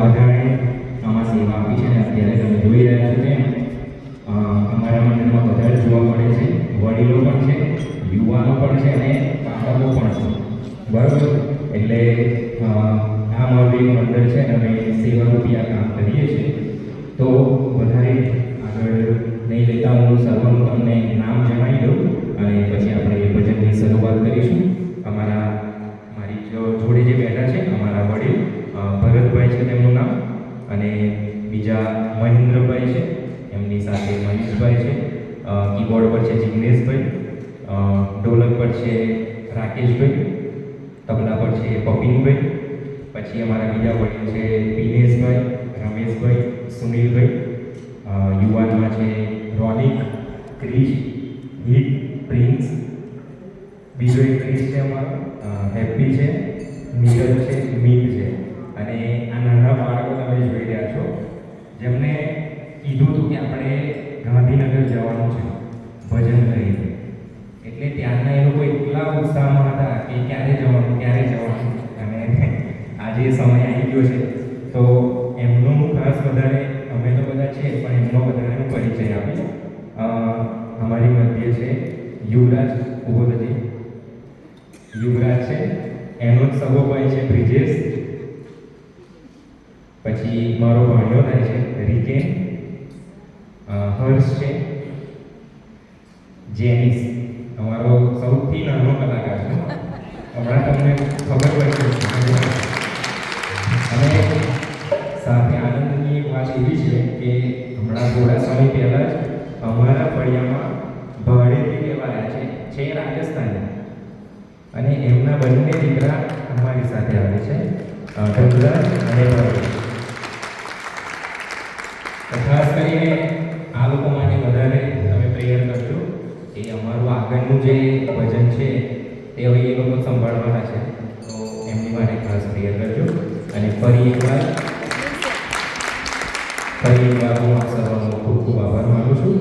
બધાએ આમાં સેવા આપી છે અને અત્યારે તમે જોઈ રહ્યા છો તેમ અમારા મંડળમાં બધા જ જોવા મળે છે. વડીલો પણ છે, યુવાનો પણ છે અને બાળકો પણ છે. બરાબર, એટલે આ મારું એક મંડળ છે અને અમે સેવારૂપી આ કામ કરીએ છીએ. તો વધારે આગળ નહીં લેતા હું સર્વનું તમને નામ જણાવી દઉં અને પછી આપણે ભજનની શરૂઆત કરીશું. મારી જોડે જે બેઠા છે અમારા વડીલ ભરતભાઈ છે તેમનું નામ, અને બીજા મહેન્દ્રભાઈ છે, એમની સાથે મનીષભાઈ છે, કીબોર્ડ પર છે જિગ્નેશભાઈ, ઢોલક પર છે રાકેશભાઈ, તબલા પર છે પપિનભાઈ, પછી અમારા બીજા વડીલ છે દિનેશભાઈ, રમેશભાઈ, સુનિલભાઈ, યુવાનમાં છે રોનિક, ક્રિશ, હિટ, પ્રિન્સ, બીજો એક ક્રિશ છે અમારો, હેપી છે, નીરજ છે, મીત છે. અને આ નાના બાળકો તમે જોઈ રહ્યા છો જેમને કીધું હતું કે આપણે ગાંધીનગર જવાનું છે ભજન કરીને. એટલે ત્યારના એ લોકો એટલા ઉત્સાહમાં હતા કે ક્યારે જવાનું. અને આજે સમય આવી ગયો છે તો એમનો હું ખાસ વધારે, અમે તો બધા છીએ પણ એમનો વધારે હું પરિચય આપીશ. અમારી મધ્ય છે યુવરાજ, ઊભો થતી યુવરાજ છે, એનો જ સગો ભાઈ છે બ્રિજેશ, પછી મારો ભાણિયો થાય છે રિકેન, હર્ષ છે, જેનિસ અમારો સૌથી નાનો કલાકાર છે. હમણાં તમને ખબર પડશે. અને સાથે આનંદની એક વાત એવી છે કે હમણાં થોડા સમય પહેલાં જ અમારા ફળિયામાં ભાડેથી લેવાયા છે રાજસ્થાનના, અને એમના બંને દીકરા અમારી સાથે આવે છે, ધનરાજ અને ભાવેશ. ખાસ કરીને આ લોકો માટે વધારે તમે પ્રેયર કરજો કે અમારું આગળનું જે ભજન છે તે હવે એ લોકો સંભાળવાના છે, તો એમની માટે ખાસ પ્રેયર કરજો. અને ફરી એકવાર હું આ સર્વનો ખૂબ ખૂબ આભાર માનું છું.